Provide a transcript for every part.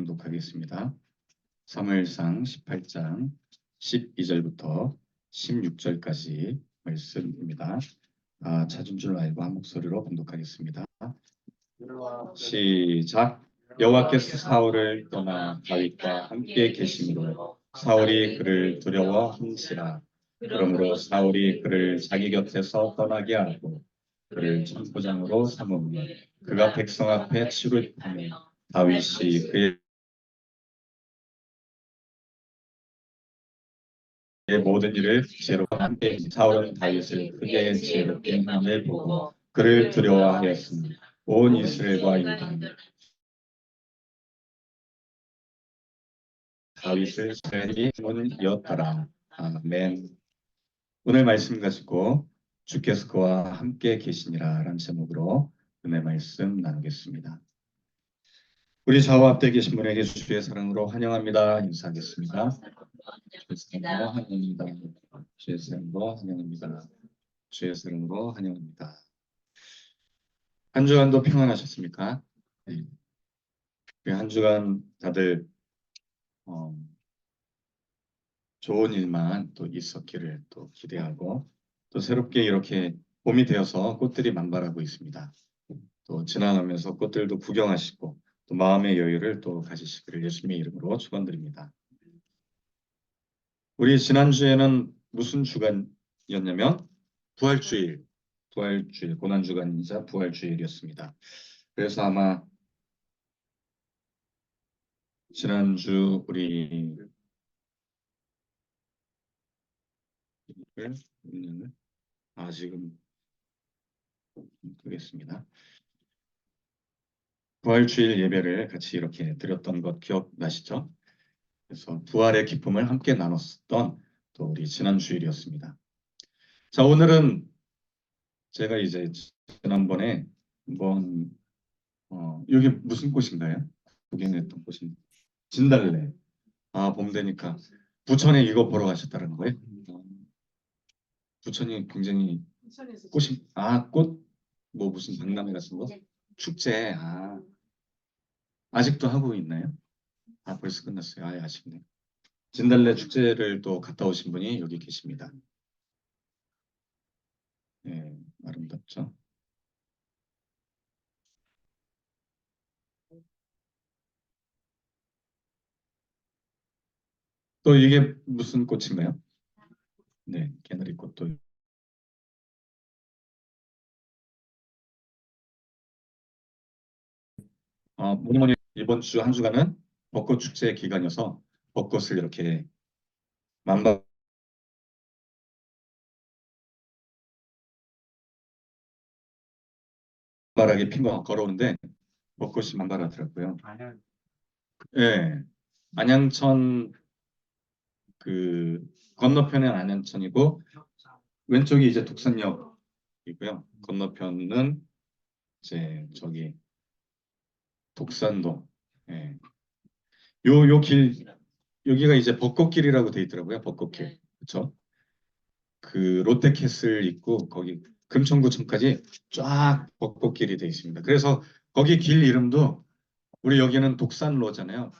봉독하겠습니다. 사무엘상 18장 12절부터 16절까지 말씀입니다. 찾은 줄 알고 한 목소리로 봉독하겠습니다. 시작. 여호와께서 사울을 떠나 다윗과 함께 계심으로 사울이 그를 두려워한지라. 그러므로 사울이 그를 자기 곁에서 떠나게 하고 그를 천부장으로 삼으며 그가 백성 앞에 취급하며 다윗이 그의 모든 일을 지혜롭게 함께 사울은 다윗을 크게 지혜롭게 함을 보고 그를 두려워하였으니 온 이스라엘과 유다는 다윗을 세리 문이었더라. 아멘. 오늘 말씀 가지고 주께서 그와 함께 계시니라 라는 제목으로 은혜 말씀 나누겠습니다. 우리 좌우 앞에 계신 분에게 주의 사랑으로 환영합니다. 인사하겠습니다. 주의 사랑으로 환영합니다. 주의 사랑으로 환영합니다. 주의 사랑으로 환영합니다. 한 주간도 평안하셨습니까? 네. 한 주간 다들 좋은 일만 또 있었기를 또 기대하고 또 새롭게 이렇게 봄이 되어서 꽃들이 만발하고 있습니다. 또 지나가면서 꽃들도 구경하시고 또 마음의 여유를 또 가지시기를 예수님의 이름으로 축원드립니다. 우리 지난주에는 무슨 주간이었냐면 부활주일 고난주간이자 부활주일이었습니다. 그래서 아마 지난주 우리 지금 보겠습니다. 부활주일 예배를 같이 이렇게 드렸던 것 기억나시죠? 그래서 부활의 기쁨을 함께 나눴던 또 우리 지난 주일이었습니다. 자, 오늘은 제가 이제 지난번에 한번 여기 무슨 꽃인가요? 구경했던 꽃이 진달래. 봄 되니까 부천에 이거 보러 가셨다는 거예요? 부천이 굉장히 꽃이 꽃 뭐 무슨 박람회 같은 거? 축제. 아직도 하고 있나요? 벌써 끝났어요. 아쉽네요. 진달래 축제를 또 갔다 오신 분이 여기 계십니다. 네, 아름답죠? 또 이게 무슨 꽃인가요? 네, 개나리 꽃도. 뭐니 이번 주 한 주간은 벚꽃 축제 기간이어서 벚꽃을 이렇게 만발하게 핀 거 걸어오는데 벚꽃이 만발하더라고요. 예, 안양천 그 건너편은 안양천이고 왼쪽이 이제 독산역이고요. 건너편은 이제 저기 독산동. 예. 요 길, 여기가 이제 벚꽃길이라고 돼 있더라고요. 벚꽃길. 그렇죠? 그 롯데캐슬 있고 거기 금천구청까지 쫙 벚꽃길이 돼 있습니다. 그래서 거기 길 이름도 우리 여기는 독산로잖아요.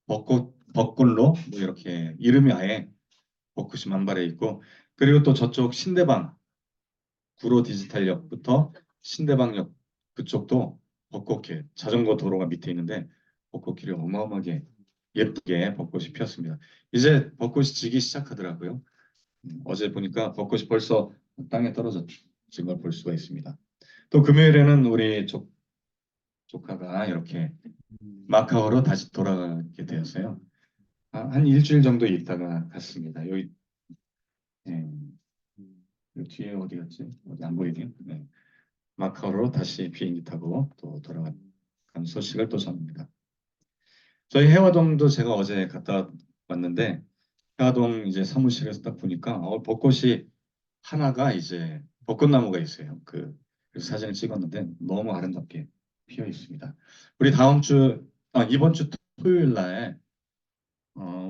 벚꽃로 뭐 이렇게 이름이 아예 벚꽃이 만발해 있고 그리고 또 저쪽 신대방 구로 디지털역부터 신대방역 그쪽도 벚꽃길 자전거 도로가 밑에 있는데 벚꽃길이 어마어마하게 예쁘게 벚꽃이 피었습니다. 이제 벚꽃이 지기 시작하더라고요. 어제 보니까 벚꽃이 벌써 땅에 떨어졌는 걸 볼 수가 있습니다. 또 금요일에는 우리 조카가 이렇게 마카오로 다시 돌아가게 되었어요. 한 일주일 정도 있다가 갔습니다. 여기, 예, 여기 뒤에 어디 갔지? 어디 안 보이네요. 네. 마카오로 다시 비행기 타고 또 돌아간 소식을 또 전합니다. 저희 해화동도 제가 어제 갔다 왔는데 해화동 이제 사무실에서 딱 보니까 벚꽃이 하나가 이제 벚꽃나무가 있어요. 그래서 사진을 찍었는데 너무 아름답게 피어 있습니다. 우리 이번 주 토요일 날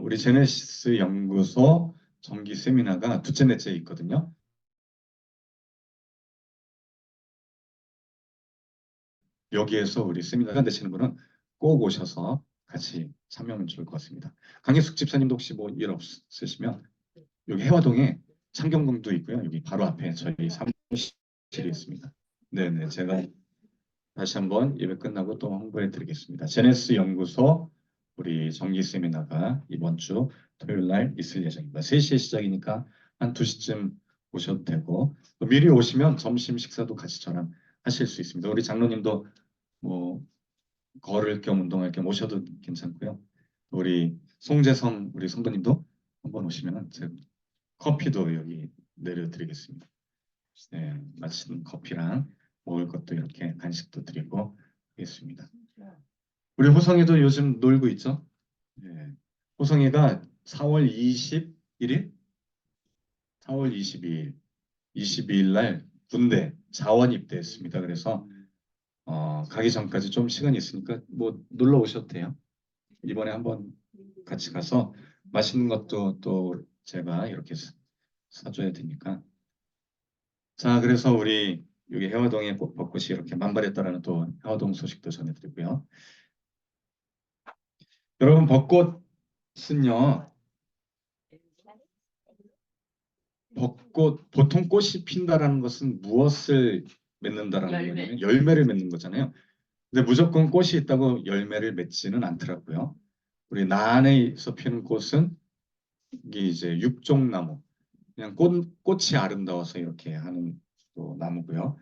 우리 제네시스 연구소 정기 세미나가 둘째 넷째 있거든요. 여기에서 우리 세미나 되시는 분은 꼭 오셔서 같이 참여하면 좋을 것 같습니다. 강혜숙 집사님도 혹시 뭐 일 없으시면 여기 해화동에 창경궁도 있고요. 여기 바로 앞에 저희 사무실이 있습니다. 네네, 제가 다시 한번 예배 끝나고 또 홍보해 드리겠습니다. 제네스 연구소 우리 정기 세미나가 이번 주 토요일 날 있을 예정입니다. 3시에 시작이니까 한 2시쯤 오셔도 되고 또 미리 오시면 점심 식사도 같이 저랑 하실 수 있습니다. 우리 장로님도 뭐 걸을 겸 운동할 겸 오셔도 괜찮고요. 우리 송재성 우리 성도님도 한번 오시면 제가 커피도 여기 내려드리겠습니다. 네, 맛있는 커피랑 먹을 것도 이렇게 간식도 드리고 하겠습니다. 우리 호성이도 요즘 놀고 있죠? 네. 호성이가 4월 21일, 4월 22일, 22일 날 군대 자원 입대했습니다. 그래서 가기 전까지 좀 시간이 있으니까 뭐 놀러 오셔도 돼요. 이번에 한번 같이 가서 맛있는 것도 또 제가 이렇게 사줘야 되니까. 자, 그래서 우리 여기 해화동에 벚꽃이 이렇게 만발했다라는 또 해화동 소식도 전해드리고요. 여러분, 벚꽃은요, 벚꽃, 보통 꽃이 핀다라는 것은 무엇을 맺는다라는 거냐면 열매를 맺는 거잖아요. 근데 무조건 꽃이 있다고 열매를 맺지는 않더라고요. 우리 난에서 피는 꽃은 이게 이제 육종나무, 그냥 꽃이 아름다워서 이렇게 하는 또 나무고요.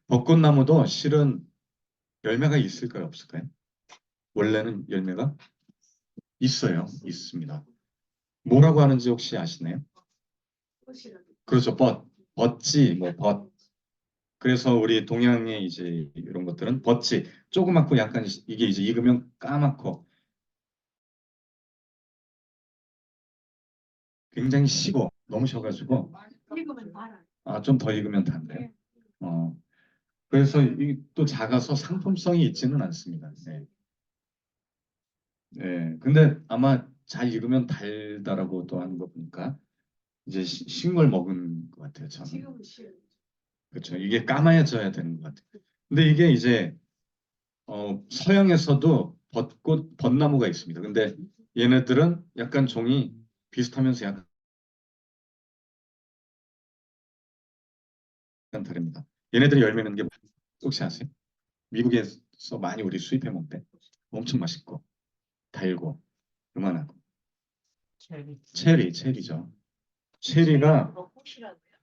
벚꽃나무도 실은 열매가 있을까요, 없을까요? 원래는 열매가 있어요, 있습니다. 뭐라고 하는지 혹시 아시나요? 그렇죠, 벚지, 뭐 그래서 우리 동양의 이제 이런 것들은 벚지, 조그맣고 약간 이게 이제 익으면 까맣고 굉장히 시고 너무 셔가지고 좀 더 익으면 단데요. 어, 그래서 또 작아서 상품성이 있지는 않습니다. 네. 네. 근데 아마 잘 익으면 달다라고 또 하는 거 보니까 이제 신걸 먹은 것 같아요, 저는. 그렇죠. 이게 까마져야 되는 것 같아요. 근데 이게 이제 서양에서도 벚나무가 있습니다. 근데 얘네들은 약간 종이 비슷하면서 약간 다릅니다. 얘네들이 열매 맺는 게 혹시 아세요? 미국에서 많이 우리 수입해 먹대. 엄청 맛있고 달고 요만하고. 체리죠. 체리가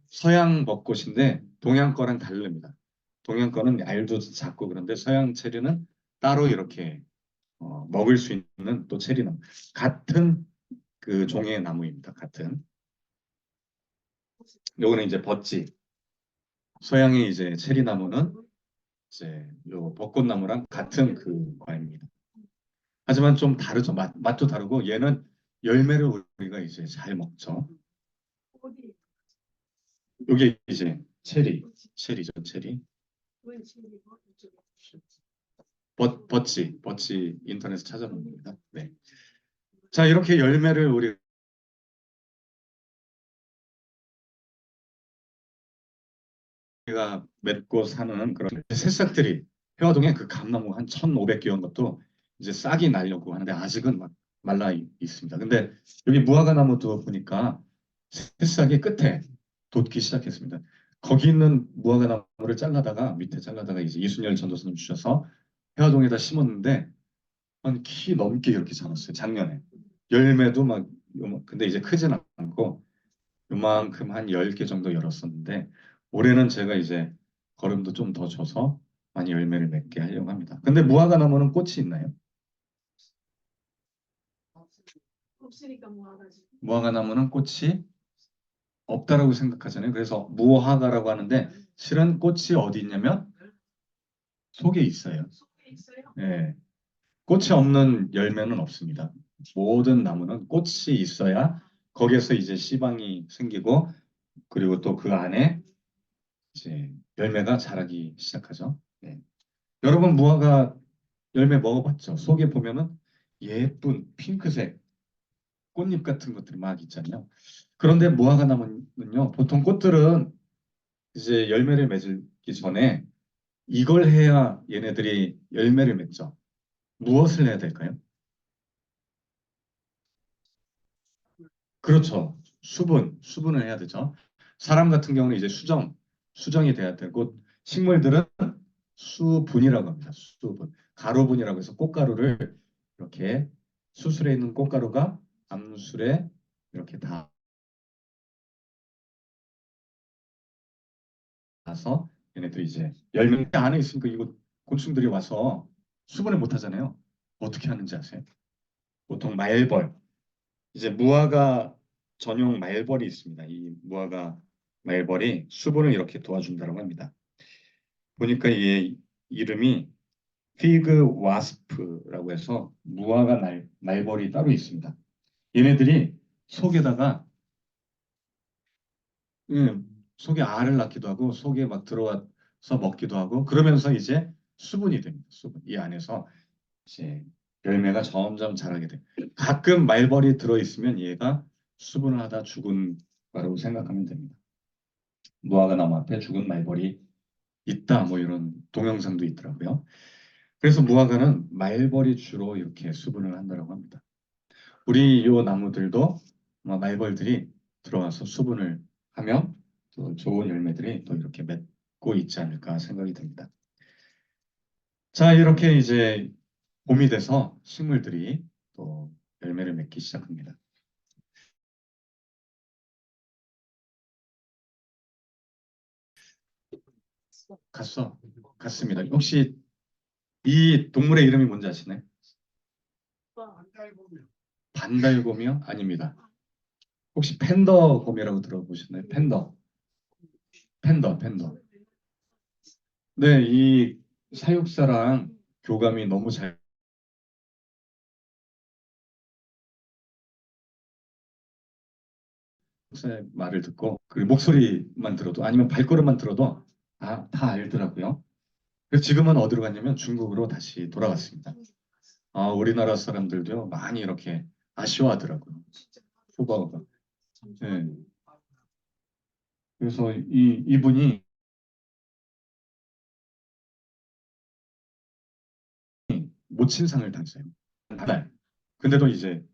서양 벚꽃인데 동양 거랑 다릅니다. 동양 거는 알도 작고 그런데 서양 체리는 따로 이렇게 먹을 수 있는 또 체리나무. 같은 그 종의 나무입니다. 같은. 요거는 이제 벚지. 서양의 이제 체리나무는 이제 요 벚꽃나무랑 같은 그 과입니다. 하지만 좀 다르죠. 맛도 다르고 얘는 열매를 우리가 이제 잘 먹죠. 요게 이제 체리죠, 체리. 버치 인터넷에 찾아보면 됩니다. 네. 자, 이렇게 열매를 우리가 맺고 사는 그런 새싹들이 해화동에 그 감나무 한 1,500개인 것도 이제 싹이 나려고 하는데 아직은 막 말라 있습니다. 근데 여기 무화과 나무도 보니까 새싹이 끝에 돋기 시작했습니다. 거기 있는 무화과 나무를 잘라다가 밑에 잘라다가 이제 이순열 전도사님 주셔서 해화동에다 심었는데 한 키 넘게 이렇게 자랐어요. 작년에. 열매도 막 근데 이제 크진 않고 요만큼 한 10개 정도 열었었는데 올해는 제가 이제 거름도 좀 더 줘서 많이 열매를 맺게 하려고 합니다. 근데 무화과 나무는 꽃이 있나요? 무화과 나무는 꽃이 없다라고 생각하잖아요. 그래서 무화과라고 하는데 실은 꽃이 어디 있냐면 속에 있어요. 예. 꽃이 없는 열매는 없습니다. 모든 나무는 꽃이 있어야 거기에서 이제 씨방이 생기고 그리고 또 그 안에 이제 열매가 자라기 시작하죠. 네. 여러분 무화과 열매 먹어봤죠? 속에 보면은 예쁜 핑크색 꽃잎 같은 것들이 막 있잖아요. 그런데 무화과 나무는요, 보통 꽃들은 이제 열매를 맺기 전에 이걸 해야 얘네들이 열매를 맺죠. 무엇을 해야 될까요? 그렇죠. 수분을 해야 되죠. 사람 같은 경우는 이제 수정이 돼야 되고, 식물들은 수분이라고 합니다. 수분. 가루분이라고 해서 꽃가루를 이렇게 수술에 있는 꽃가루가 암술에 이렇게 닿아서 얘네들이 이제 열매 안에 있으니까 이거 곤충들이 와서 수분을 못 하잖아요. 어떻게 하는지 아세요? 보통 말벌, 이제 무화과 전용 말벌이 있습니다. 이 무화과 말벌이 수분을 이렇게 도와준다고 합니다. 보니까 이 이름이 피그 와스프라고 해서 무화과 말벌이 따로 있습니다. 얘네들이 속에다가 속에 알을 낳기도 하고 속에 막 들어와서 먹기도 하고 그러면서 이제 수분이 됩니다. 수분. 이 안에서 이제 열매가 점점 자라게 돼. 가끔 말벌이 들어있으면 얘가 수분을 하다 죽은 거라고 생각하면 됩니다. 무화과 나무 앞에 죽은 말벌이 있다. 뭐 이런 동영상도 있더라고요. 그래서 무화과는 말벌이 주로 이렇게 수분을 한다고 합니다. 우리 요 나무들도 아마 말벌들이 들어와서 수분을 하며 또 좋은 열매들이 또 이렇게 맺고 있지 않을까 생각이 듭니다. 자, 이렇게 이제 봄이 돼서 식물들이 또 열매를 맺기 시작합니다. 갔어. 갔습니다. 혹시 이 동물의 이름이 뭔지 아시나요? 반달곰이요? 아닙니다. 혹시 팬더곰이라고 들어보셨나요? 팬더. 네, 이 사육사랑 교감이 너무 잘 사육사의 말을 듣고 그 목소리만 들어도 아니면 발걸음만 들어도 다 알더라고요. 그래서 지금은 어디로 갔냐면 중국으로 다시 돌아갔습니다. 우리나라 사람들도 많이 이렇게 아쉬워하더라고요. 후바오가. 네. 그래서 이분이 모친상을 당했어요. 한 달. 근데도 이제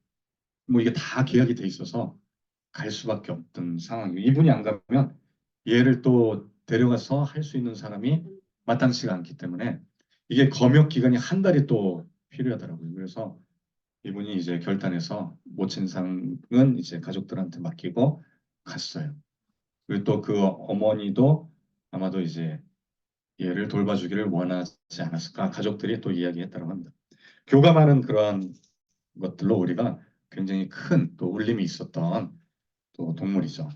뭐 이게 다 계약이 돼 있어서 갈 수밖에 없던 상황이에요. 이분이 안 가면 얘를 또 데려가서 할 수 있는 사람이 마땅치가 않기 때문에 이게 검역 기간이 한 달이 또 필요하더라고요. 그래서 이분이 이제 결단해서 모친상은 이제 가족들한테 맡기고 갔어요. 그리고 또 그 어머니도 아마도 이제 얘를 돌봐주기를 원하지 않았을까 가족들이 또 이야기했다고 합니다. 교감하는 그러한 것들로 우리가 굉장히 큰 또 울림이 있었던 또 동물이죠.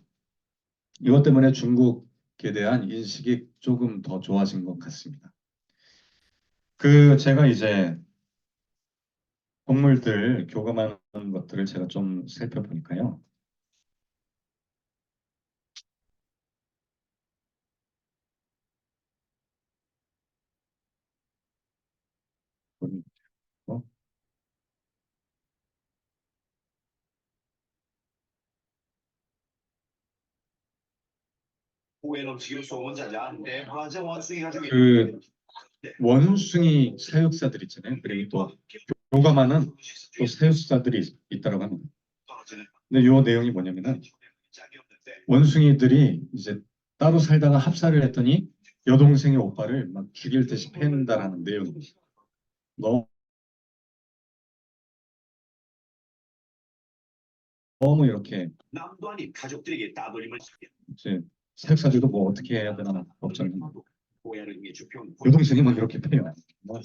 이것 때문에 중국에 대한 인식이 조금 더 좋아진 것 같습니다. 제가 이제 동물들 교감하는 것들을 제가 좀 살펴보니까요. 어? 그 원숭이 사육사들 있잖아요. 그리고 또 교감하는 또 사육사들이 있다고 합니다. 근데 요 내용이 뭐냐면은 원숭이들이 이제 따로 살다가 합사를 했더니 여동생의 오빠를 막 죽일 듯이 패는다라는 내용입니다. 너무 이렇게 이제 사육사들도 뭐 어떻게 해야 되나 걱정입니다. 여동생이 막 이렇게 패요. 뭐,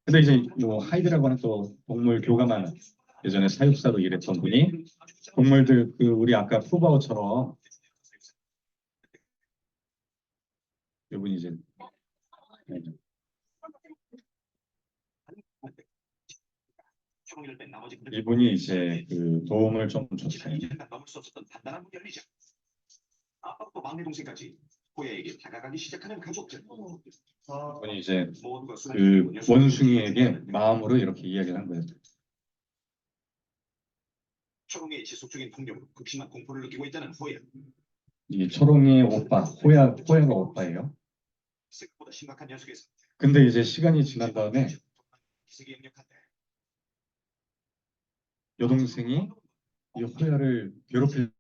근데 이제 요 하이드라고 하는 또 동물 교감하는 예전에 사육사로 일했던 분이 동물들 우리 아까 푸바오처럼 이분이 이제 이분이 이제 도움을 좀 줬어요. 이분이 이제 원숭이에게 마음으로 이렇게 이야기를 한 거예요. 이 초롱이의 오빠, 호야가 오빠예요. 근데 이제 시간이 지난 다음에 여동생이 이 호야를 괴롭힐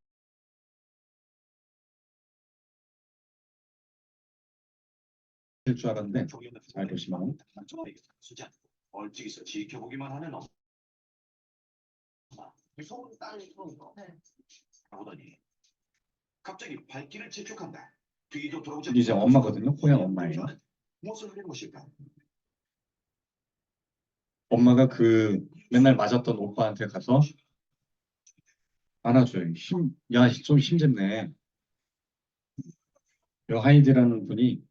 줄 알았는데 잘 보시면 얼찍이서 지켜보기만 하는 엄마. 무서운 딸이 나오더니 갑자기 발길을 재촉한다. 뒤도 돌아보지 이제 엄마거든요. 호야 엄마예요. 무엇을 하는 것일까? 엄마가 그 맨날 맞았던 오빠한테 가서 안아줘요. 야, 좀 힘줬네. 요 하이디라는 분이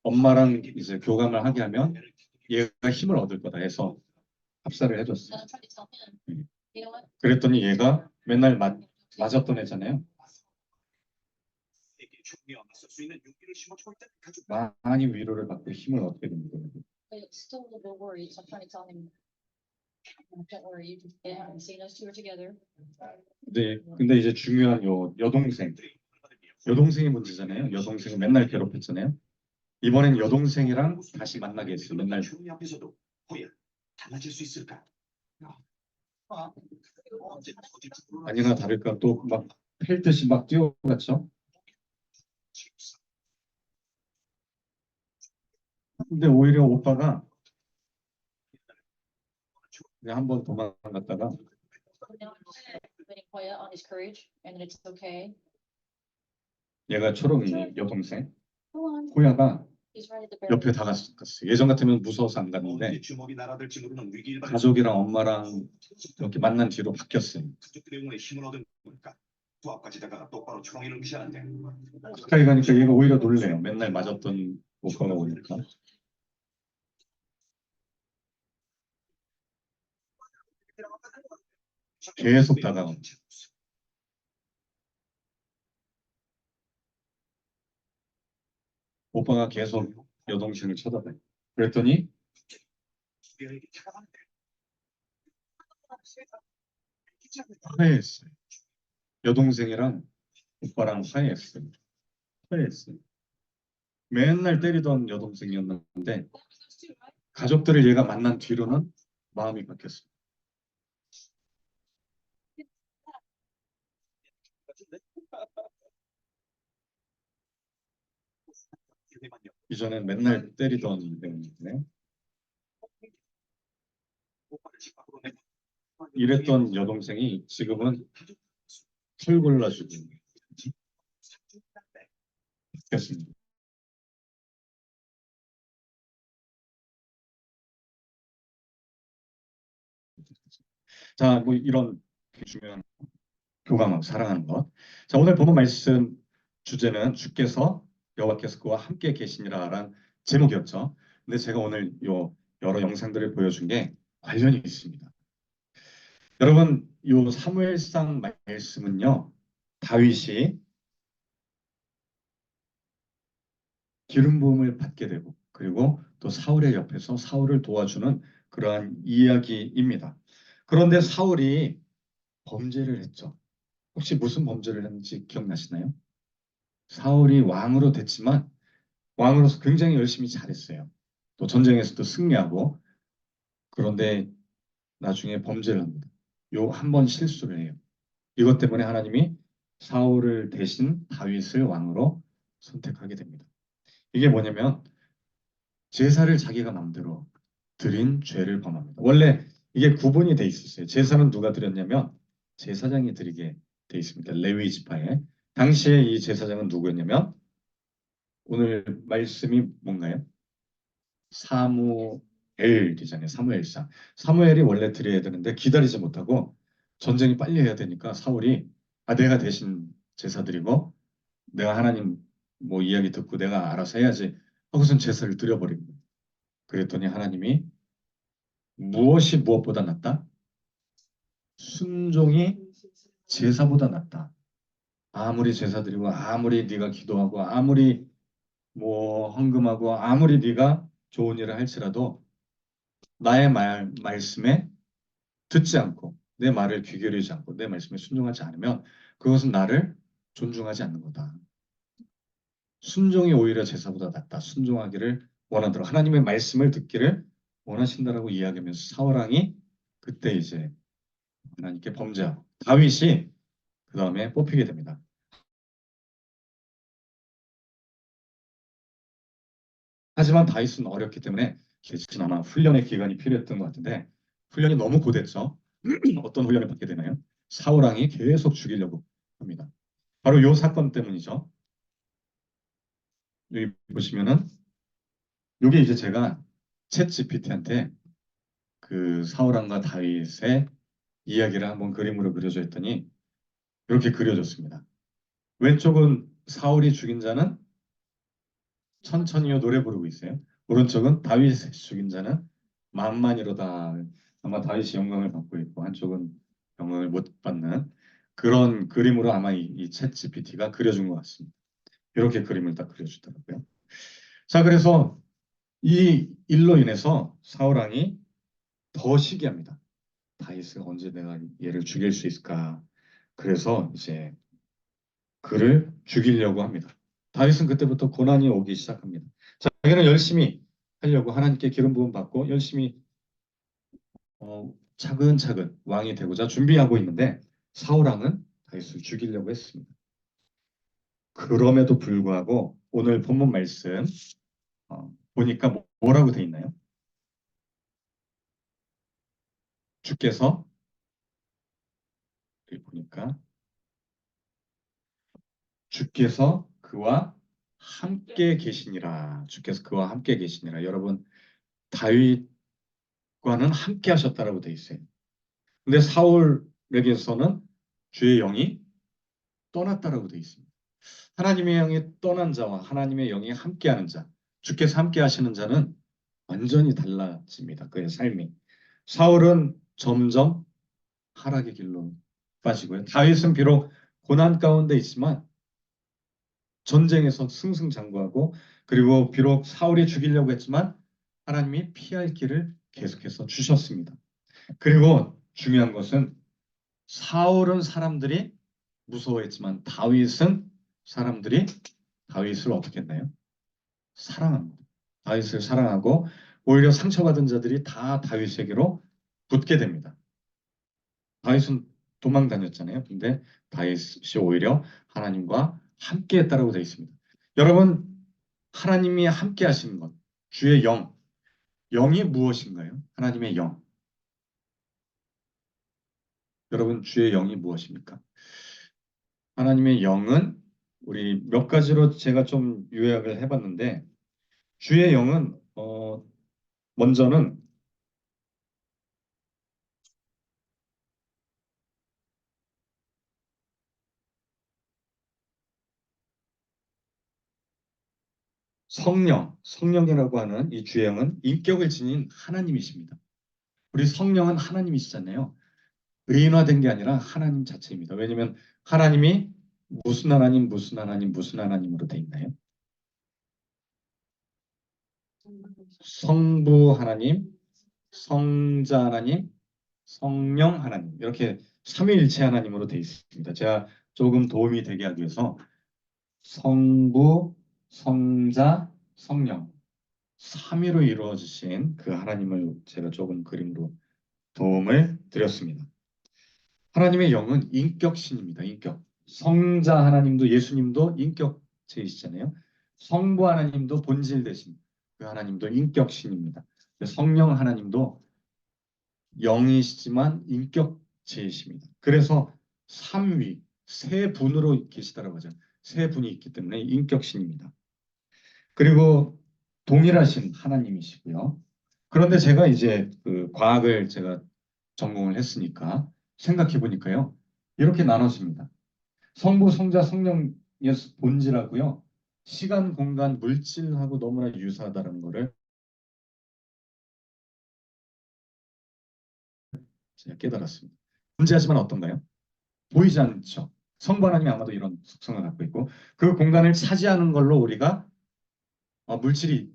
엄마랑 이제 교감을 하게 하면 얘가 힘을 얻을 거다 해서 합사를 해줬어요. 그랬더니 얘가 맨날 맞았던 애잖아요. 많이 위로를 받고 힘을 얻게 됩니다. 네, 근데 이제 중요한 여동생이 문제잖아요. 여동생을 맨날 괴롭혔잖아요. 이번엔 여동생이랑 다시 만나게 했어요. 맨날 앞에서도 호야 달라질 수 있을까? 아니나 다를까 또 막 팰 듯이 막 뛰어갔죠. 근데 오히려 오빠가 그냥 한번 도망갔다가 얘가 초롱이 여동생 호야가 옆에 다갔어요. 예전 같으면 무서워서 안 갔는데 주먹이 날아들지 모르는 위기를 가족이랑 엄마랑 이렇게 만난 뒤로 바뀌었어요. 가족들의 응원에 힘을 얻은 걸까? 두 앞까지 다가가 똑바로 초롱이를 무시하는데 가까이 가니까 얘가 오히려 놀래요. 맨날 맞았던 오빠가 오니까. 계속 다가가. 오빠가 계속 여동생을 쳐다봐요. 그랬더니 화해했어요. 여동생이랑 오빠랑 화해했어요. 화해했어요. 맨날 때리던 여동생이었는데 가족들을 얘가 만난 뒤로는 마음이 바뀌었어요. 이전엔 맨날 때리던 애인데 이랬던 여동생이 지금은 털 골라주고 바뀌었습니다. 자, 뭐 이런 중요한 교감하고 사랑하는 것. 자, 오늘 본문 말씀 주제는 주께서 여호와께서 그와 함께 계시니라라는 제목이었죠. 근데 제가 오늘 여러 영상들을 보여준 게 관련이 있습니다. 여러분, 요 사무엘상 말씀은요, 다윗이 기름 부음을 받게 되고, 그리고 또 사울의 옆에서 사울을 도와주는 그러한 이야기입니다. 그런데 사울이 범죄를 했죠. 혹시 무슨 범죄를 했는지 기억나시나요? 사울이 왕으로 됐지만 왕으로서 굉장히 열심히 잘했어요. 또 전쟁에서도 승리하고 그런데 나중에 범죄를 합니다. 요 한 번 실수를 해요. 이것 때문에 하나님이 사울을 대신 다윗을 왕으로 선택하게 됩니다. 이게 뭐냐면 제사를 자기가 마음대로 드린 죄를 범합니다. 원래 이게 구분이 돼 있었어요. 제사는 누가 드렸냐면 제사장이 드리게 돼 있습니다. 레위 지파에. 당시에 이 제사장은 누구였냐면 오늘 말씀이 뭔가요? 사무엘이잖아요. 사무엘상. 사무엘이 원래 드려야 되는데 기다리지 못하고 전쟁이 빨리 해야 되니까 사울이 내가 대신 제사 드리고 내가 하나님 뭐 이야기 듣고 내가 알아서 해야지 하고선 제사를 드려버립니다. 그랬더니 하나님이 무엇이 무엇보다 낫다? 순종이 제사보다 낫다. 아무리 제사 드리고 아무리 네가 기도하고 아무리 뭐 헌금하고 아무리 네가 좋은 일을 할지라도 나의 말씀에 듣지 않고 내 말을 귀 기울이지 않고 내 말씀에 순종하지 않으면 그것은 나를 존중하지 않는 거다. 순종이 오히려 제사보다 낫다. 순종하기를 원하도록 하나님의 말씀을 듣기를 원하신다라고 이야기하면서 사울왕이 그때 이제 하나님께 범죄하고 다윗이 그 다음에 뽑히게 됩니다. 하지만 다윗은 어렸기 때문에 길진 않아 훈련의 기간이 필요했던 것 같은데 훈련이 너무 고됐죠. 어떤 훈련을 받게 되나요? 사울 왕이 계속 죽이려고 합니다. 바로 요 사건 때문이죠. 여기 보시면은 요게 이제 제가 챗 GPT한테 그 사울 왕과 다윗의 이야기를 한번 그림으로 그려줘 했더니 이렇게 그려졌습니다. 왼쪽은 사울이 죽인 자는 천천히요 노래 부르고 있어요. 오른쪽은 다윗이 죽인 자는 만만이로다. 아마 다윗이 영광을 받고 있고 한쪽은 영광을 못 받는 그런 그림으로 아마 이챗 GPT가 그려준 것 같습니다. 이렇게 그림을 딱 그려주더라고요. 자, 그래서 이 일로 인해서 사울 왕이 더 시기합니다. 다윗을 언제 내가 얘를 죽일 수 있을까? 그래서 이제 그를 죽이려고 합니다. 다윗은 그때부터 고난이 오기 시작합니다. 자기는 열심히 하려고 하나님께 기름 부음 받고 열심히 차근차근 왕이 되고자 준비하고 있는데 사울 왕은 다윗을 죽이려고 했습니다. 그럼에도 불구하고 오늘 본문 말씀 보니까 뭐라고 돼 있나요? 주께서 여기 보니까 주께서 그와 함께 계시니라. 주께서 그와 함께 계시니라. 여러분 다윗과는 함께 하셨다라고 돼 있어요. 근데 사울에게서는 주의 영이 떠났다라고 돼 있습니다. 하나님의 영이 떠난 자와 하나님의 영이 함께하는 자, 주께서 함께하시는 자는 완전히 달라집니다. 그의 삶이. 사울은 점점 하락의 길로 빠지고요. 다윗은 비록 고난 가운데 있지만 전쟁에서 승승장구하고 그리고 비록 사울이 죽이려고 했지만 하나님이 피할 길을 계속해서 주셨습니다. 그리고 중요한 것은 사울은 사람들이 무서워했지만 다윗은 사람들이 다윗을 어떻게 했나요? 사랑합니다. 다윗을 사랑하고 오히려 상처받은 자들이 다 다윗에게로 붙게 됩니다. 다윗은 도망 다녔잖아요. 근데 다윗이 오히려 하나님과 함께 했다라고 되어 있습니다. 여러분, 하나님이 함께 하시는 것, 주의 영, 영이 무엇인가요? 하나님의 영. 여러분, 주의 영이 무엇입니까? 하나님의 영은 우리 몇 가지로 제가 좀 요약을 해봤는데 주의 영은 먼저는 성령이라고 하는 이 주의 영은 인격을 지닌 하나님이십니다. 우리 성령은 하나님이시잖아요. 의인화된 게 아니라 하나님 자체입니다. 왜냐하면 하나님이 무슨 하나님, 무슨 하나님, 무슨 하나님으로 돼 있나요? 성부 하나님, 성자 하나님, 성령 하나님 이렇게 삼위일체 하나님으로 되어 있습니다. 제가 조금 도움이 되게 하기 위해서 성부, 성자, 성령 삼위로 이루어지신 그 하나님을 제가 조금 그림으로 도움을 드렸습니다. 하나님의 영은 인격신입니다. 인격. 성자 하나님도 예수님도 인격체이시잖아요. 성부 하나님도 본질 대신 그 하나님도 인격신입니다. 성령 하나님도 영이시지만 인격체이십니다. 그래서 삼위, 세 분으로 계시다라고 하죠. 세 분이 있기 때문에 인격신입니다. 그리고 동일하신 하나님이시고요. 그런데 제가 이제 그 과학을 제가 전공을 했으니까 생각해 보니까요. 이렇게 나눠집니다. 성부, 성자, 성령의 본질하고요. 시간, 공간, 물질하고 너무나 유사하다는 것을 제가 깨달았습니다. 존재하지만 어떤가요? 보이지 않죠. 성부 하나님이 아마도 이런 속성을 갖고 있고 그 공간을 차지하는 걸로 우리가 물질이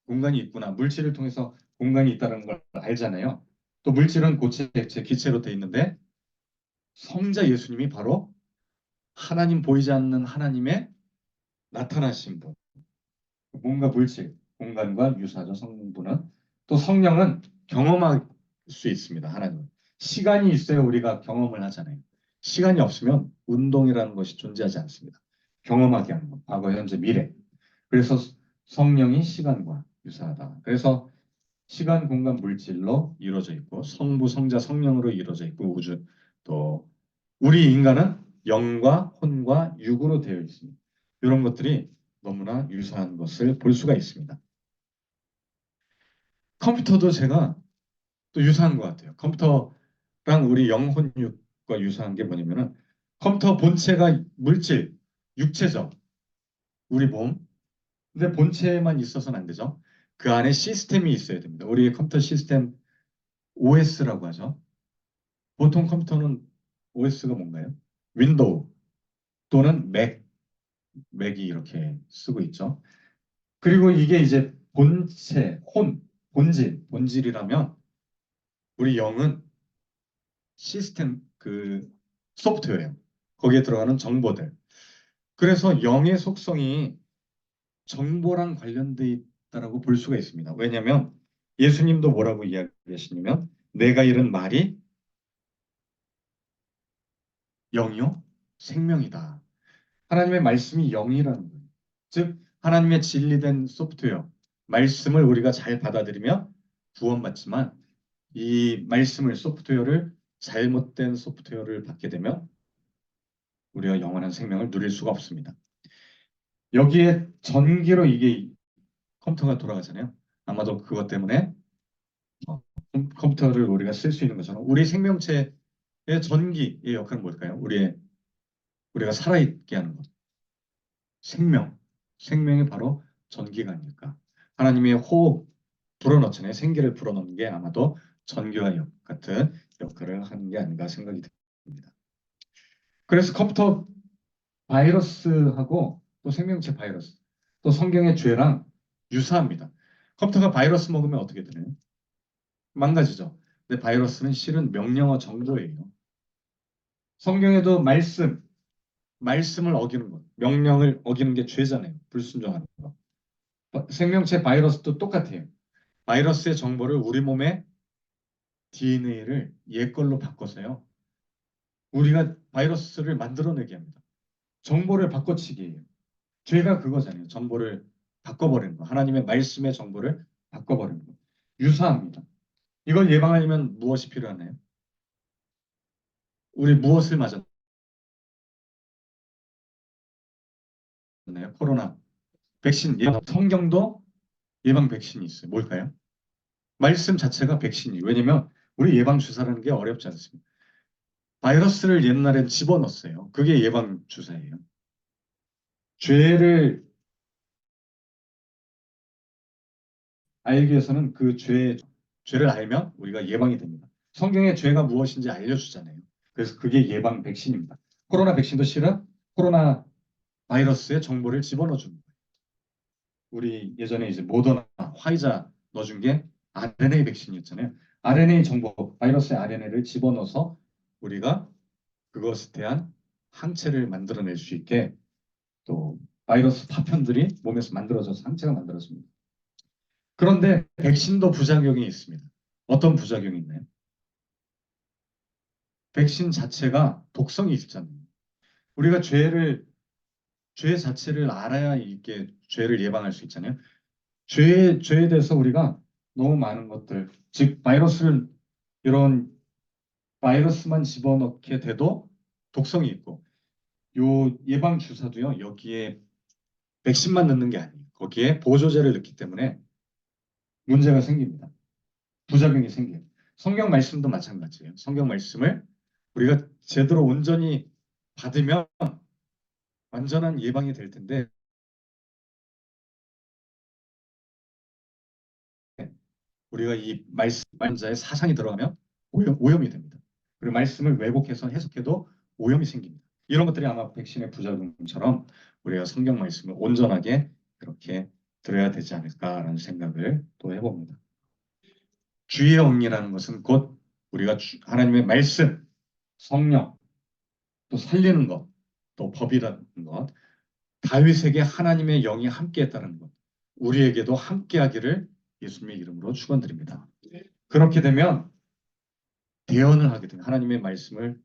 공간이 있구나. 물질을 통해서 공간이 있다는 걸 알잖아요. 또 물질은 고체, 액체, 기체로 돼 있는데 성자 예수님이 바로 하나님 보이지 않는 하나님의 나타나신 분. 뭔가 물질, 공간과 유사하죠. 성분은. 또 성령은 경험할 수 있습니다. 하나님. 시간이 있어야 우리가 경험을 하잖아요. 시간이 없으면 운동이라는 것이 존재하지 않습니다. 경험하게 하는 것, 과거, 현재, 미래. 그래서 성령이 시간과 유사하다. 그래서 시간, 공간, 물질로 이루어져 있고 성부, 성자, 성령으로 이루어져 있고 우주 또 우리 인간은 영과 혼과 육으로 되어 있습니다. 이런 것들이 너무나 유사한 것을 볼 수가 있습니다. 컴퓨터도 제가 또 유사한 것 같아요. 컴퓨터랑 우리 영혼 육과 유사한 게 뭐냐면은 컴퓨터 본체가 물질, 육체적, 우리 몸. 근데 본체만 있어서는 안 되죠. 그 안에 시스템이 있어야 됩니다. 우리 컴퓨터 시스템 OS라고 하죠. 보통 컴퓨터는 OS가 뭔가요? 윈도우 또는 맥이 이렇게 쓰고 있죠. 그리고 이게 이제 본체, 본질이라면 우리 영은 시스템 그 소프트웨어 거기에 들어가는 정보들. 그래서 영의 속성이 정보랑 관련돼 있다라고 볼 수가 있습니다. 왜냐하면 예수님도 뭐라고 이야기하시냐면 내가 이른 말이 영이요 생명이다. 하나님의 말씀이 영이라는 거예요. 즉 하나님의 진리된 소프트웨어 말씀을 우리가 잘 받아들이며 구원받지만 이 말씀을 소프트웨어를 잘못된 소프트웨어를 받게 되면 우리가 영원한 생명을 누릴 수가 없습니다. 여기에 전기로 이게 컴퓨터가 돌아가잖아요. 아마도 그것 때문에 어, 컴퓨터를 우리가 쓸 수 있는 것처럼 우리 생명체의 전기의 역할은 뭘까요? 우리가 살아있게 하는 것. 생명. 생명이 바로 전기가 아닐까. 하나님의 호흡 불어넣잖아요. 생기를 불어넣는 게 아마도 전기와 같은 역할을 하는 게 아닌가 생각이 듭니다. 그래서 컴퓨터 바이러스하고 또 생명체 바이러스, 또 성경의 죄랑 유사합니다. 컴퓨터가 바이러스 먹으면 어떻게 되나요? 망가지죠. 근데 바이러스는 실은 명령어 정도예요. 성경에도 말씀을 어기는 것, 명령을 어기는 게 죄잖아요. 불순종하는 거. 생명체 바이러스도 똑같아요. 바이러스의 정보를 우리 몸의 DNA를 옛 걸로 바꿔서요. 우리가 바이러스를 만들어내게 합니다. 정보를 바꿔치기예요. 죄가 그거잖아요. 정보를 바꿔버리는 거. 하나님의 말씀의 정보를 바꿔버리는 거. 유사합니다. 이걸 예방하려면 무엇이 필요하나요? 우리 무엇을 맞았나요? 코로나 백신 예방 성경도 예방 백신이 있어요. 뭘까요? 말씀 자체가 백신이에요. 왜냐면 우리 예방 주사라는 게 어렵지 않습니다. 바이러스를 옛날엔 집어넣었어요. 그게 예방 주사예요. 죄를 알기 위해서는 죄를 알면 우리가 예방이 됩니다. 성경의 죄가 무엇인지 알려주잖아요. 그래서 그게 예방 백신입니다. 코로나 백신도 실은 코로나 바이러스의 정보를 집어넣어 줍니다. 우리 예전에 이제 모더나, 화이자 넣어준 게 RNA 백신이었잖아요. RNA 정보, 바이러스의 RNA를 집어넣어서 우리가 그것에 대한 항체를 만들어낼 수 있게 또 바이러스 파편들이 몸에서 만들어져서 항체가 만들어집니다. 그런데 백신도 부작용이 있습니다. 어떤 부작용이 있나요? 백신 자체가 독성이 있잖아요. 우리가 죄 자체를 알아야 이게 죄를 예방할 수 있잖아요. 죄에 대해서 우리가 너무 많은 것들, 즉 이런 바이러스만 집어넣게 돼도 독성이 있고, 요 예방 주사도요 여기에 백신만 넣는 게 아니에요. 거기에 보조제를 넣기 때문에 문제가 생깁니다. 부작용이 생겨요. 성경 말씀도 마찬가지예요. 성경 말씀을 우리가 제대로 온전히 받으면 완전한 예방이 될 텐데 우리가 이 말씀자의 사상이 들어가면 오염이 됩니다. 그리고 말씀을 왜곡해서 해석해도 오염이 생깁니다. 이런 것들이 아마 백신의 부작용처럼 우리가 성경 말씀을 온전하게 그렇게 들어야 되지 않을까라는 생각을 또 해봅니다. 주의 영이라는 것은 곧 우리가 하나님의 말씀, 성령, 또 살리는 것, 또 법이라는 것, 다윗에게 하나님의 영이 함께했다는 것, 우리에게도 함께하기를 예수님의 이름으로 축원드립니다. 그렇게 되면 대언을 하게 돼요. 하나님의 말씀을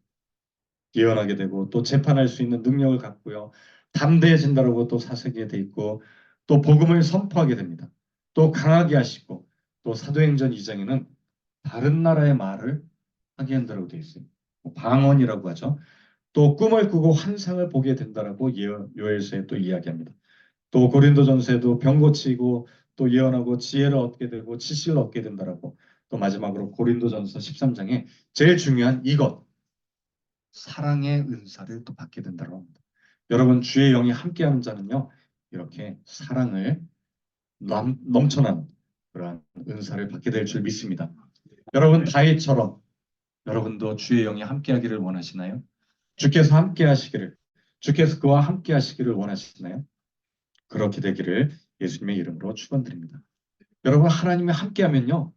예언하게 되고 또 재판할 수 있는 능력을 갖고요. 담대해진다라고 또 사사기에 돼 있고 또 복음을 선포하게 됩니다. 또 강하게 하시고 또 사도행전 2장에는 다른 나라의 말을 하게 한다고 되어 있어요. 뭐 방언이라고 하죠. 또 꿈을 꾸고 환상을 보게 된다라고 요엘서에 또 이야기합니다. 또 고린도전서에도 병 고치고 또 예언하고 지혜를 얻게 되고 지식을 얻게 된다라고 또 마지막으로 고린도전서 13장에 제일 중요한 이것 사랑의 은사를 또 받게 된다고 합니다. 여러분 주의 영이 함께하는 자는요 이렇게 사랑을 넘쳐나는 그러한 은사를 받게 될 줄 믿습니다. 여러분 다윗처럼 여러분도 주의 영이 함께하기를 원하시나요? 주께서 함께하시기를 주께서 그와 함께하시기를 원하시나요? 그렇게 되기를 예수님의 이름으로 축원드립니다. 여러분 하나님이 함께하면요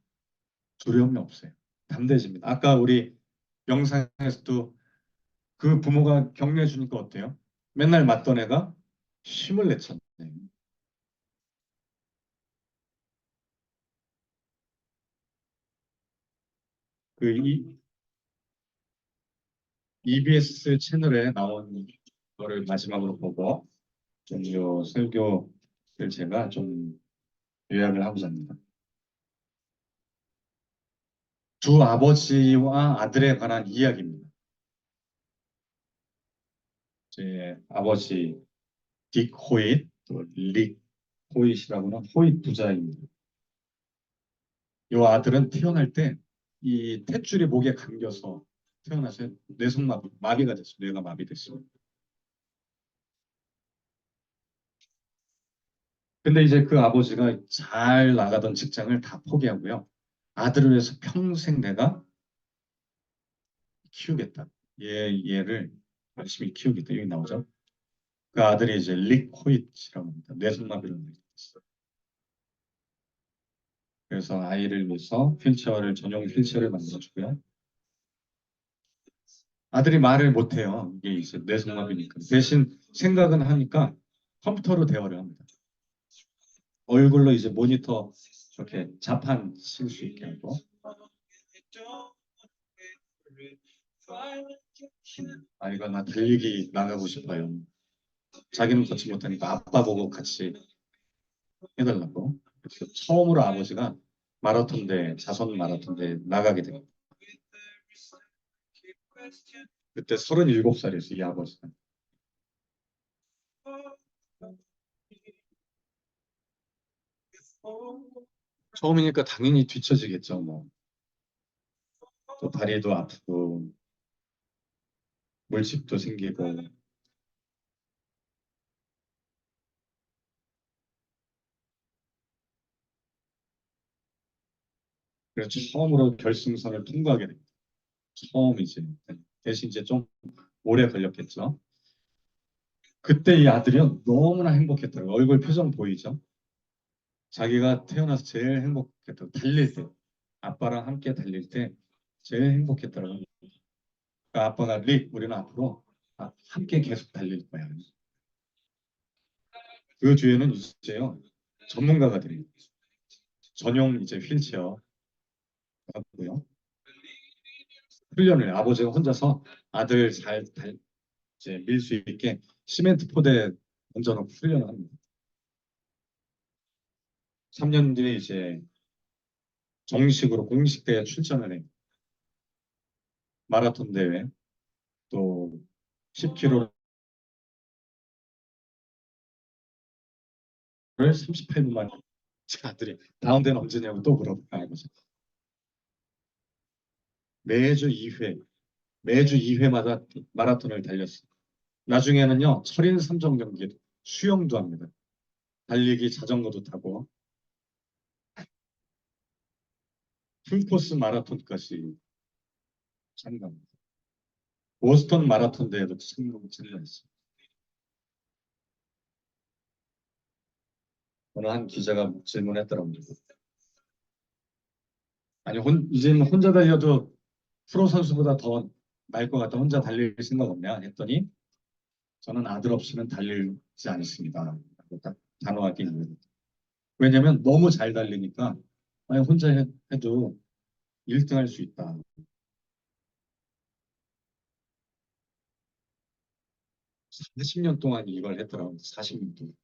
두려움이 없어요. 담대해집니다. 아까 우리 영상에서도 그 부모가 격려해 주니까 어때요? 맨날 맞던 애가 힘을 내쳤네. 그 EBS 채널에 나온 거를 마지막으로 보고 좀요 설교를 제가 좀 요약을 하고자 합니다. 두 아버지와 아들에 관한 이야기입니다. 제 아버지 딕 호잇, 또릭 호잇이라고는 호잇 부자입니다. 이 아들은 태어날 때 이 탯줄이 목에 감겨서 태어나서 뇌성마비, 마비가 됐어요. 뇌가 마비됐어요. 근데 이제 그 아버지가 잘 나가던 직장을 다 포기하고요. 아들을 위해서 평생 내가 키우겠다. 얘를 열심히 키우겠다. 여기 나오죠. 그 아들이 이제 릭 호잇이라고 합니다. 뇌성마비로 됐어요. 그래서 아이를 위해서 전용 휠체어를 만들어주고요. 아들이 말을 못해요. 이게 이제 뇌성마비니까. 대신 생각은 하니까 컴퓨터로 대화를 합니다. 얼굴로 이제 모니터 이렇게 자판 칠 수 있게 하고 아이가 나 달리기 나가고 싶어요. 자기는 걷지 못하니까 아빠 보고 같이 해달라고. 그래서 처음으로 아버지가 자선 마라톤 대에 나가게 됩니다. 그때 37살이었어요, 이 아버지가. 처음이니까 당연히 뒤처지겠죠, 뭐. 또 다리도 아프고, 물집도 생기고. 그래서 처음으로 결승선을 통과하게 됩니다. 처음이지. 대신 이제 좀 오래 걸렸겠죠. 그때 이 아들이요, 너무나 행복했더라고요. 얼굴 표정 보이죠? 자기가 태어나서 제일 행복했다고. 달릴 때. 아빠랑 함께 달릴 때 제일 행복했더라고요. 그러니까 아빠가 우리는 앞으로 함께 계속 달릴 거야. 그 뒤에는 이제요, 전문가가 돼요. 전용 이제 휠체어 하고요. 훈련을 아버지가 혼자서 아들 이제 밀 수 있게 시멘트 포대 얹어놓고 훈련을 합니다. 3년 뒤에 이제 정식으로 공식 대회 출전을 해요. 마라톤 대회 또 10km를 38분 만에 제 아들이 다음 대회는 언제냐고 또 물어봐요. 매주 2회, 매주 2회마다 마라톤을 달렸어요. 나중에는요, 철인 3종 경기, 수영도 합니다. 달리기, 자전거도 타고, 풀코스 마라톤까지 참가합니다. 보스턴 마라톤 대회도 참가했어요. 어느 한 기자가 질문했더라고요. 아니, 이제는 혼자 달려도 프로 선수보다 더 나을 것 같아. 혼자 달릴 생각 없냐? 했더니, 저는 아들 없이는 달리지 않습니다. 라고 딱 단호하게 얘기합니다. 왜냐면 너무 잘 달리니까, 아니, 혼자 해도 1등 할 수 있다. 40년 동안 이걸 했더라고요. 40년 동안.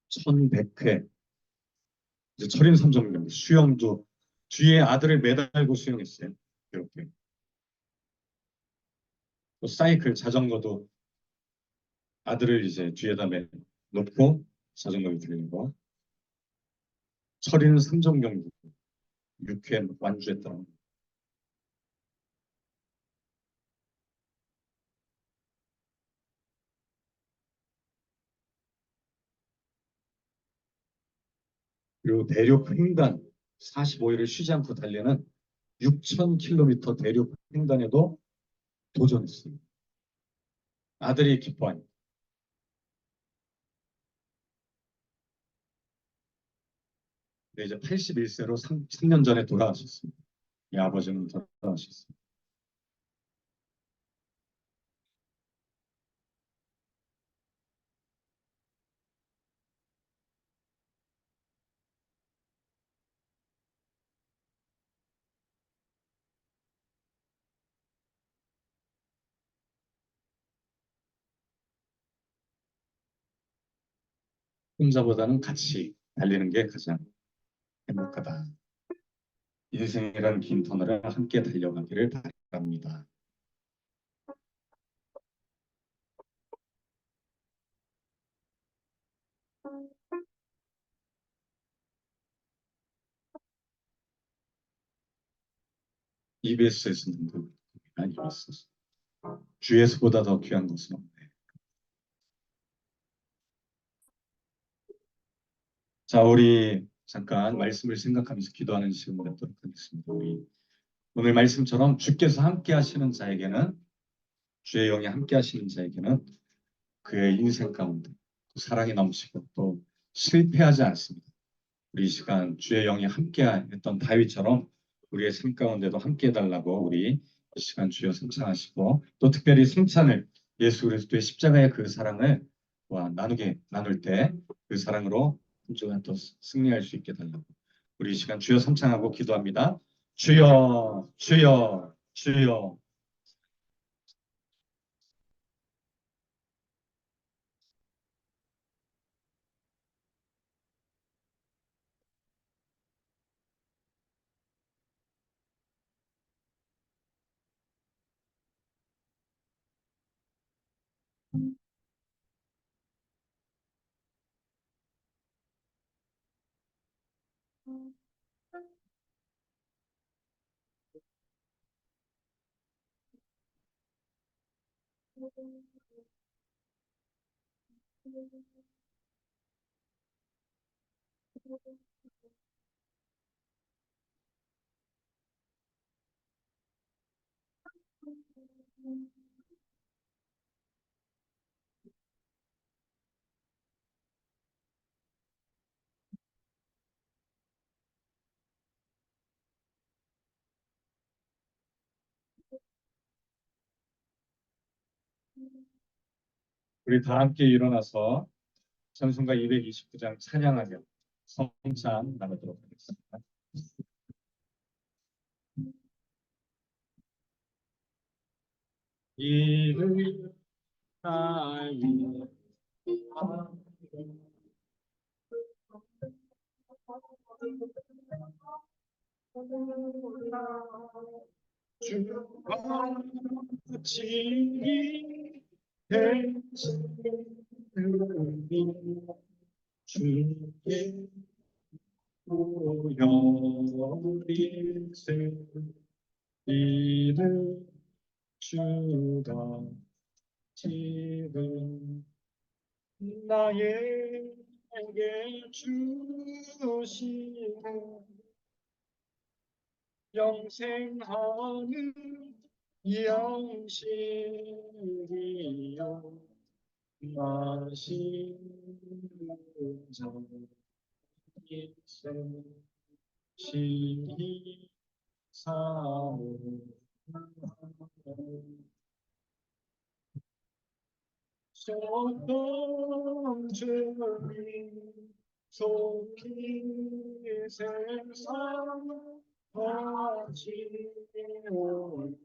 1100회. 이제 철인 3종경 수영도 뒤에 아들을 매달고 수영했어요. 이렇게. 또 사이클 자전거도 아들을 이제 뒤에다 놓고 자전거를 들리는 거. 철인 3종경 6회 완주했더라고요. 그리고 대륙 횡단 45일을 쉬지 않고 달리는 6,000km 대륙 횡단에도 도전했어요. 아들이 기뻐하니. 근데 이제 81세로 3년 전에 돌아가셨습니다. 이 아버지는 돌아가셨어요. 혼자보다는 같이 달리는 게 가장 행복하다. 인생이란 긴 터널을 함께 달려가기를 바랍니다. EBS에서는 EBS. GS보다 더 귀한 것은 없네. 자, 우리 잠깐 말씀을 생각하면서 기도하는 시간을 갖도록 하겠습니다. 우리 오늘 말씀처럼 주께서 함께 하시는 자에게는 주의 영이 함께 하시는 자에게는 그의 인생 가운데 또 사랑이 넘치고 또 실패하지 않습니다. 우리 이 시간 주의 영이 함께 했던 다윗처럼 우리의 삶 가운데도 함께 해달라고 우리 이 시간 주여 승찬하시고 또 특별히 승찬을 예수 그리스도의 십자가의 그 사랑을 나눌 때 그 사랑으로 한 주간 또 승리할 수 있게 달라고 우리 이 시간 주여 승찬하고 기도합니다. 주여 주여 주여. 우리 다 함께 일어나서 찬송가 229장 찬양하며 성찬 나누도록 하겠습니다. 이를 알리 주같이 대신으니 주께 오여리세 이를 주가 지금 나에게 주시는 영생하는 양식이요 마시는 잔이세 시사오 소동주님 속히 세상 가지올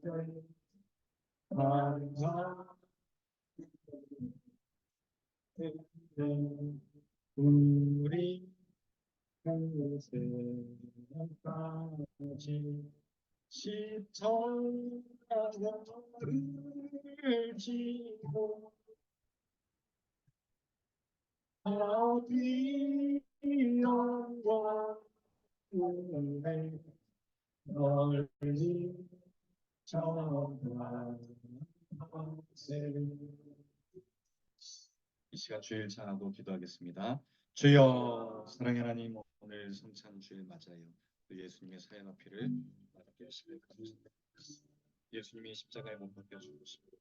때 항상 우리 그새까지 십자가를 지고 어디 영광 널리 전하세. 이 시간 주일 찬하고 기도하겠습니다. 주여, 사랑의 하나님, 오늘 성찬 주일 맞아요. 예수님의 사랑과 피를 받게 하시길 감사합니다. 예수님이 십자가에 못 박혀 죽으시고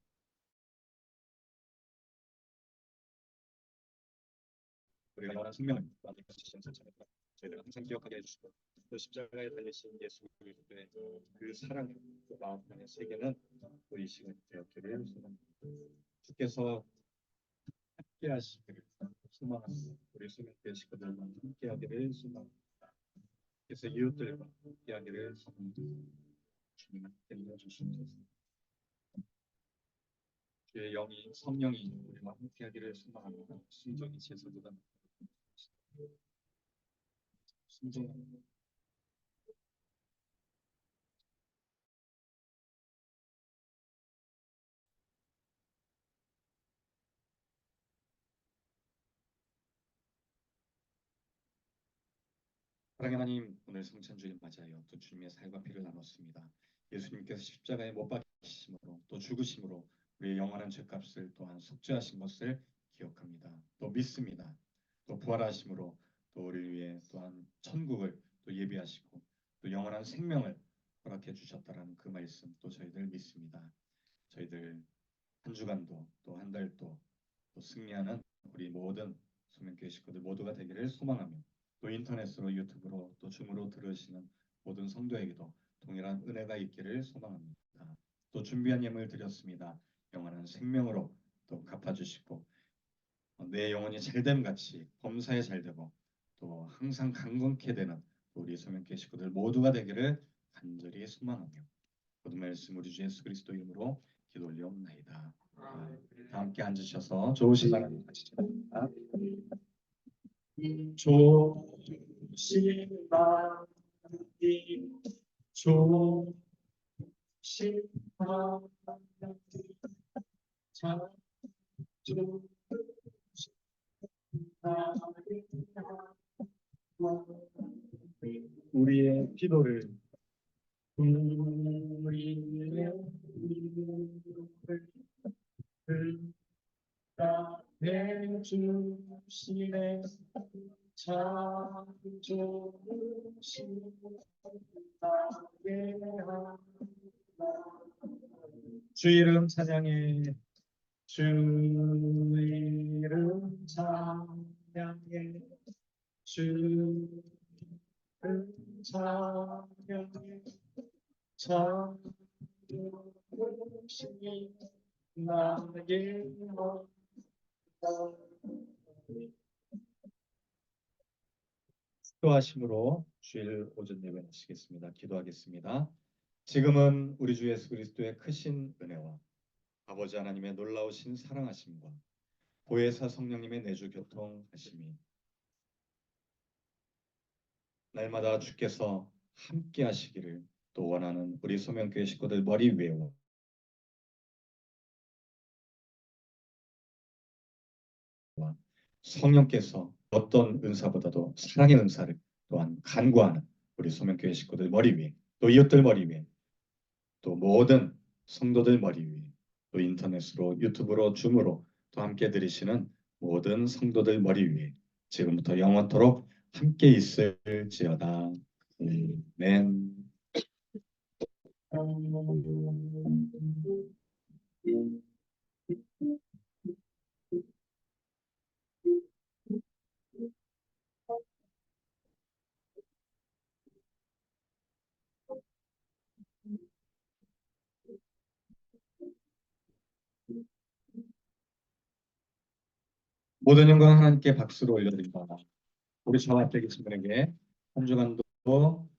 우리가 영원한 생명을 만들어주신 성찬입니다. 저희들 항상 기억하게 해주시고 또 십자가에 달리신 예수 그리스도의 그 사랑, 그 마음 안의 세계는 우리 시간이 되었기를 소망합니다. 주께서 함께 하시기를 소망합니다. 우리 수명교회 식구들과 함께 하기를 소망합니다. 그래서 이웃들과 함께 하기를 소망합니다. 주님 함께 해주시옵소서. 주의 영이 성령이 우리와 함께 하기를 소망합니다. 순종이 제사보다 순종합니다. 사랑의 하나님, 오늘 성찬주일 맞아요. 또 주님의 살과 피를 나눴습니다. 예수님께서 십자가에 못 박히심으로 또 죽으심으로 우리의 영원한 죄값을 또한 속죄하신 것을 기억합니다. 또 믿습니다. 또 부활하심으로 또 우리를 위해 또한 천국을 또 예비하시고 또 영원한 생명을 허락해 주셨다라는 그 말씀 또 저희들 믿습니다. 저희들 한 주간도 또 한 달도 또 승리하는 우리 모든 소명교회 식구들 모두가 되기를 소망하며 또 인터넷으로 유튜브로 또 줌으로 들으시는 모든 성도에게도 동일한 은혜가 있기를 소망합니다. 또 준비한 예물 드렸습니다. 영원한 생명으로 또 갚아주시고 내 영혼이 잘됨 같이 범사에 잘되고 또 항상 강건케 되는 우리 소명교회 식구들 모두가 되기를 간절히 소망하며 모든 말씀 우리 주 예수 그리스도 이름으로 기도 올려옵나이다. 다 함께 앉으셔서 좋으신 하나님 같이 찬양합니다. 좋으신 하나님, 좋으신 하나님, 참 좋으신 하나님, 우리의 기도를 해주시네. 참 좋으신 나의 하나님. 주 이름 찬양해. 주 이름 찬양해. 주 이름 찬양해. 참 좋으신 나의 하나님. 기도하심으로 주일 오전 예배 마치겠습니다. 기도하겠습니다. 지금은 우리 주 예수 그리스도의 크신 은혜와 아버지 하나님의 놀라우신 사랑하심과 보혜사 성령님의 내주 교통하심이 날마다 주께서 함께 하시기를 또 원하는 우리 소명교회 식구들 머리 위에 성령께서 어떤 은사보다도 사랑의 은사를 또한 간구하는 우리 소명교회 식구들 머리 위에 또 이웃들 머리 위에 또 모든 성도들 머리 위에 또 인터넷으로 유튜브로 줌으로 또 함께 들으시는 모든 성도들 머리 위에 지금부터 영원토록 함께 있을지어다. 아멘. 모든 영광 하나님께 박수로 올려드립니다. 우리 저 앞에 계신 분에게 한 주간도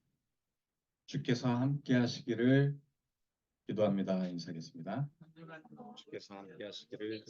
주께서 함께 하시기를 기도합니다. 인사하겠습니다. 주께서 함께 하시기를